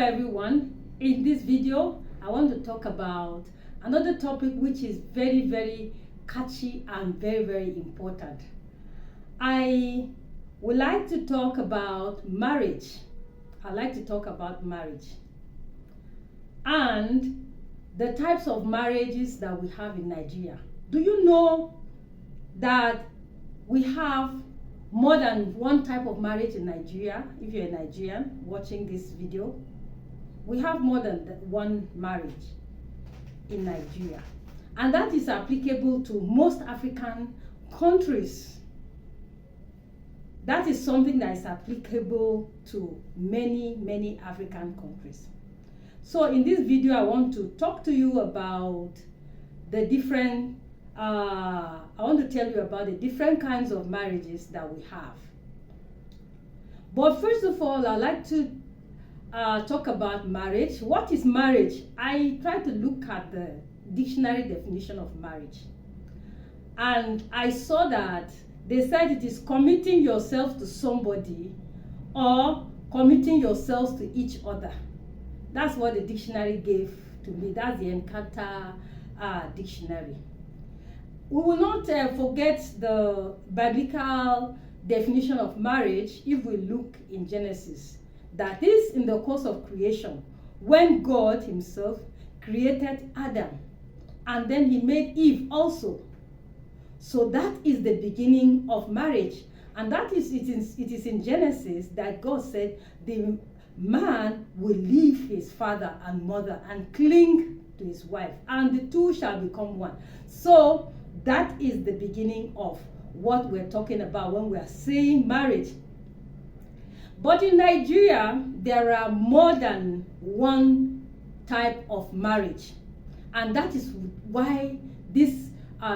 everyone. In this video, I want to talk about another topic which is very catchy and very important. I would like to talk about marriage. I like to talk about marriage and the types of marriages that we have in Nigeria. Do you know that we have more than one type of marriage in Nigeria? If you're a Nigerian watching this video, we have more than one marriage in Nigeria, and that is applicable to most African countries. That is something that is applicable to many African countries. So in this video, I want to talk to you about the different I want to tell you about the different kinds of marriages that we have. But first of all, I'd like to talk about marriage. What is marriage? I try to look at the dictionary definition of marriage, and I saw that they said it is committing yourself to somebody or committing yourselves to each other. That's what the dictionary gave to me. That's the Encarta dictionary. We will not forget the biblical definition of marriage if we look in Genesis. That is, in the course of creation, when God himself created Adam, and then he made Eve also. So that is the beginning of marriage. And that is, it is in Genesis that God said the man will leave his father and mother and cling to his wife, and the two shall become one. So that is the beginning of what we're talking about when we are saying marriage. But in Nigeria, there are more than one type of marriage. And that is why this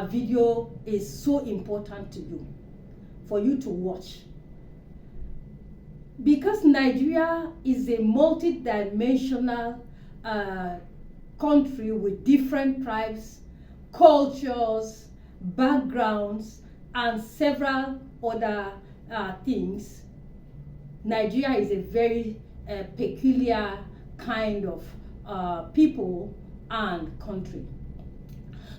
video is so important to you, for you to watch. Because Nigeria is a multi-dimensional country with different tribes, cultures, backgrounds, and several other things. Nigeria is a very peculiar kind of people and country.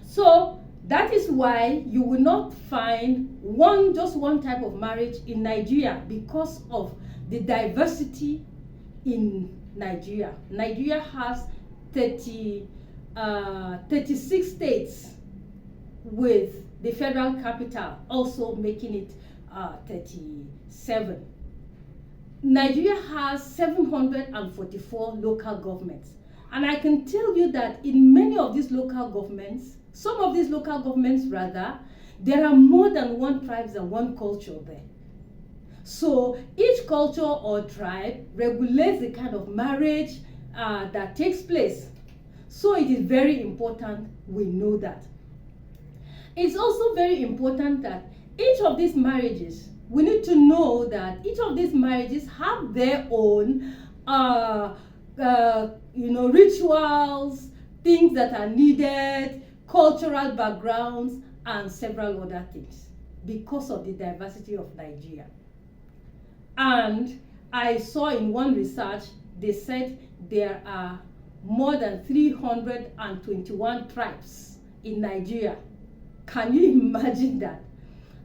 So that is why you will not find just one type of marriage in Nigeria, because of the diversity in Nigeria. Nigeria has 36 states, with the federal capital also making it 37. Nigeria has 744 local governments. And I can tell you that in many of these local governments, some of these local governments rather, there are more than one tribes and one culture there. So each culture or tribe regulates the kind of marriage that takes place. So it is very important we know that. It's also very important that each of these marriages, we need to know that each of these marriages have their own rituals, things that are needed, cultural backgrounds, and several other things, because of the diversity of Nigeria. And I saw in one research, they said there are more than 321 tribes in Nigeria. Can you imagine that?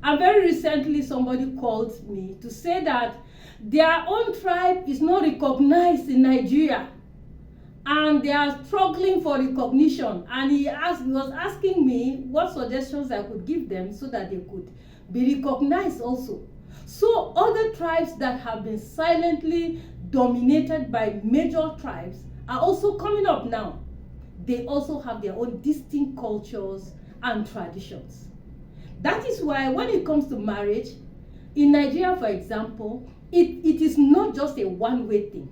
And very recently, somebody called me to say that their own tribe is not recognized in Nigeria, and they are struggling for recognition. And he was asking me what suggestions I could give them so that they could be recognized also. So other tribes that have been silently dominated by major tribes are also coming up now. They also have their own distinct cultures and traditions. That is why when it comes to marriage, in Nigeria, for example, it is not just a one-way thing.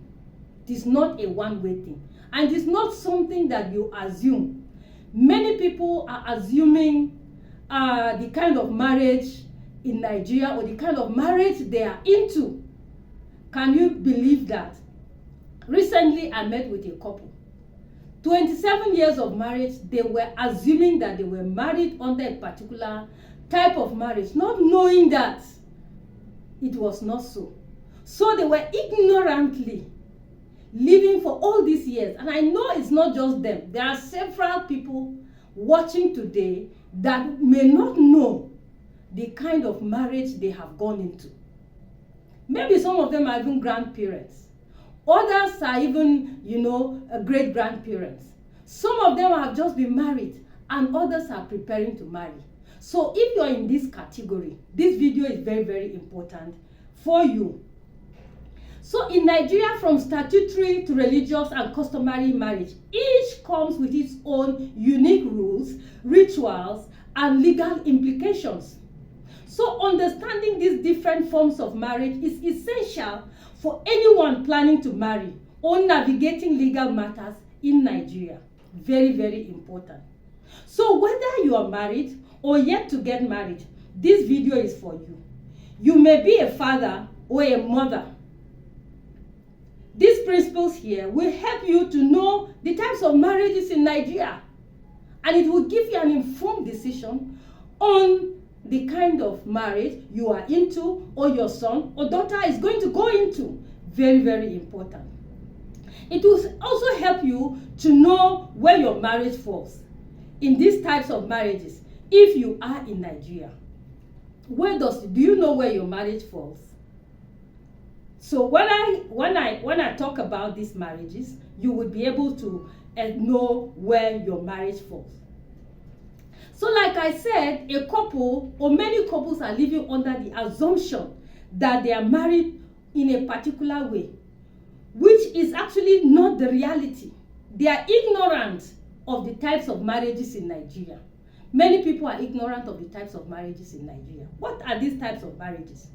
It is not a one-way thing. And it is not something that you assume. Many people are assuming the kind of marriage in Nigeria or the kind of marriage they are into. Can you believe that? Recently, I met with a couple. 27 years of marriage, they were assuming that they were married under a particular type of marriage, not knowing that it was not so. So they were ignorantly living for all these years, and I know it's not just them. There are several people watching today that may not know the kind of marriage they have gone into. Maybe some of them are even grandparents. Others are even, great-grandparents. Some of them have just been married, and others are preparing to marry. So if you're in this category, this video is very, very important for you. So in Nigeria, from statutory to religious and customary marriage, each comes with its own unique rules, rituals, and legal implications. So understanding these different forms of marriage is essential for anyone planning to marry or navigating legal matters in Nigeria. Very, very important. So whether you are married or yet to get married, this video is for you. You may be a father or a mother. These principles here will help you to know the types of marriages in Nigeria, and it will give you an informed decision on the kind of marriage you are into, or your son or daughter is going to go into. Very, very important. It will also help you to know where your marriage falls in these types of marriages. If you are in Nigeria, do you know where your marriage falls? So when I talk about these marriages, you will be able to know where your marriage falls. So like I said, a couple or many couples are living under the assumption that they are married in a particular way, which is actually not the reality. They are ignorant of the types of marriages in Nigeria. Many people are ignorant of the types of marriages in Nigeria. What are these types of marriages?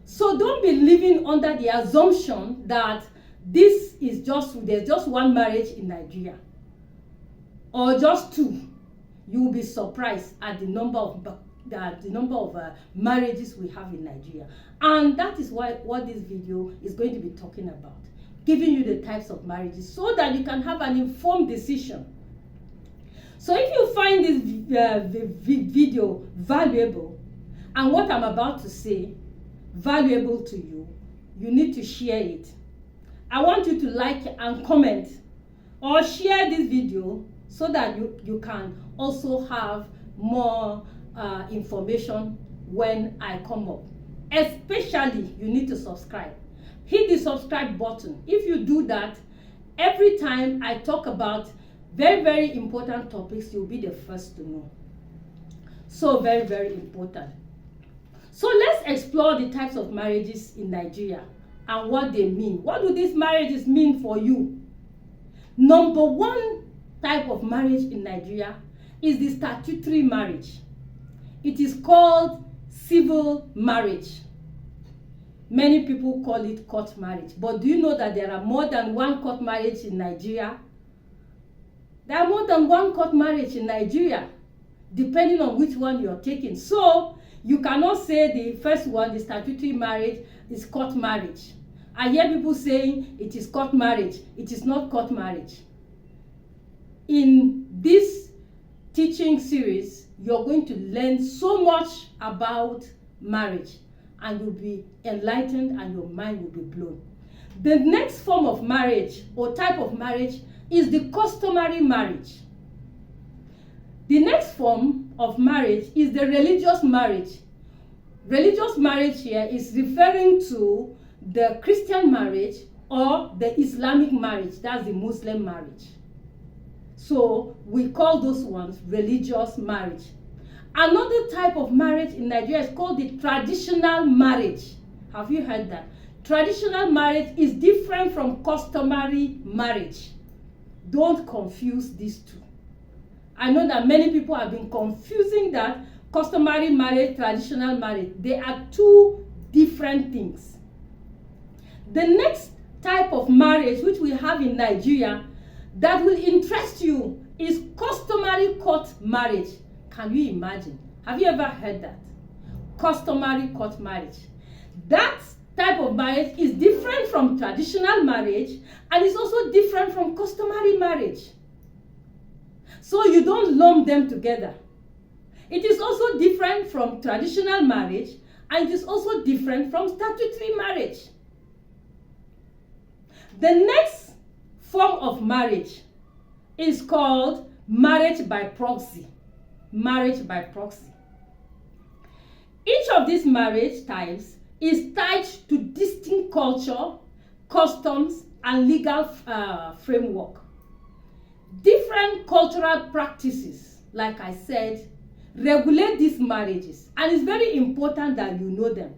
So don't be living under the assumption that there's just one marriage in Nigeria, or just two. You will be surprised at the number of marriages we have in Nigeria. And that is what this video is going to be talking about, giving you the types of marriages so that you can have an informed decision. So if you find this video valuable, and what I'm about to say valuable to you, you need to share it. I want you to like and comment or share this video so that you can also have more information when I come up. Especially, you need to subscribe. Hit the subscribe button. If you do that, every time I talk about very, very important topics, you'll be the first to know. So very, very important. So let's explore the types of marriages in Nigeria and what they mean. What do these marriages mean for you? Number one type of marriage in Nigeria is the statutory marriage. It is called civil marriage. Many people call it court marriage. But do you know that there are more than one court marriage in Nigeria? There are more than one court marriage in Nigeria, depending on which one you're taking. So you cannot say the first one, the statutory marriage, is court marriage. I hear people saying it is court marriage. It is not court marriage. In this teaching series, you're going to learn so much about marriage, and you'll be enlightened and your mind will be blown. The next form of marriage or type of marriage is the customary marriage. The next form of marriage is the religious marriage. Religious marriage here is referring to the Christian marriage or the Islamic marriage, that's the Muslim marriage. So we call those ones religious marriage. Another type of marriage in Nigeria is called the traditional marriage. Have you heard that? Traditional marriage is different from customary marriage. Don't confuse these two. I know that many people have been confusing that customary marriage, traditional marriage. They are two different things. The next type of marriage which we have in Nigeria that will interest you is customary court marriage. Can you imagine? Have you ever heard that? Customary court marriage. That type of marriage is different from traditional marriage, and it's also different from customary marriage. So you don't lump them together. It is also different from traditional marriage, and it is also different from statutory marriage. The next form of marriage is called marriage by proxy. Marriage by proxy. Each of these marriage types is tied to distinct culture, customs, and legal framework. Different cultural practices, like I said, regulate these marriages, and it's very important that you know them.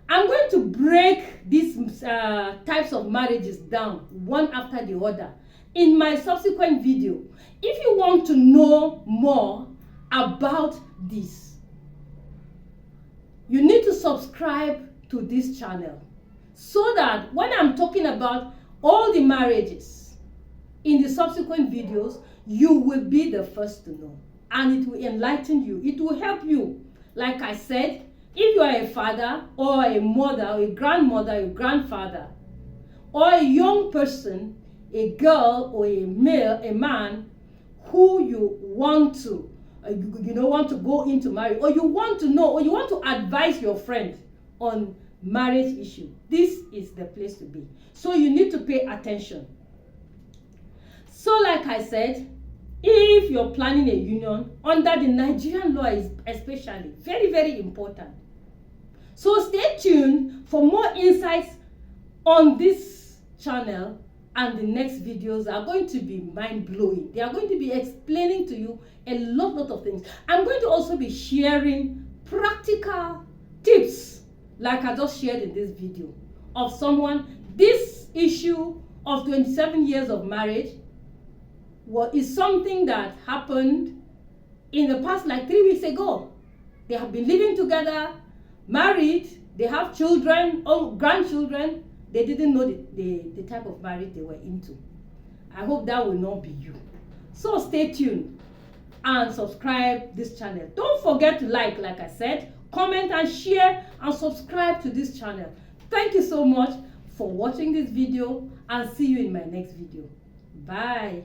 I'm going to break these types of marriages down one after the other in my subsequent video. If you want to know more about this, you need to subscribe to this channel so that when I'm talking about all the marriages in the subsequent videos, you will be the first to know, and it will enlighten you. It will help you. Like I said, if you are a father or a mother or a grandmother or a grandfather, or a young person, a girl or a male, a man who you want to want to go into marriage, or you want to know, or you want to advise your friend on marriage issue, this is the place to be. So you need to pay attention. So like I said, if you're planning a union under the Nigerian law, is especially very, very important. So stay tuned for more insights on this channel, and the next videos are going to be mind-blowing. They are going to be explaining to you a lot of things. I'm going to also be sharing practical tips, like I just shared in this video, of someone. This issue of 27 years of marriage is something that happened in the past, like 3 weeks ago. They have been living together, married, they have children, grandchildren. They didn't know the type of marriage they were into. I hope that will not be you. So stay tuned and subscribe this channel. Don't forget to like I said, comment and share, and subscribe to this channel. Thank you so much for watching this video, and see you in my next video. Bye.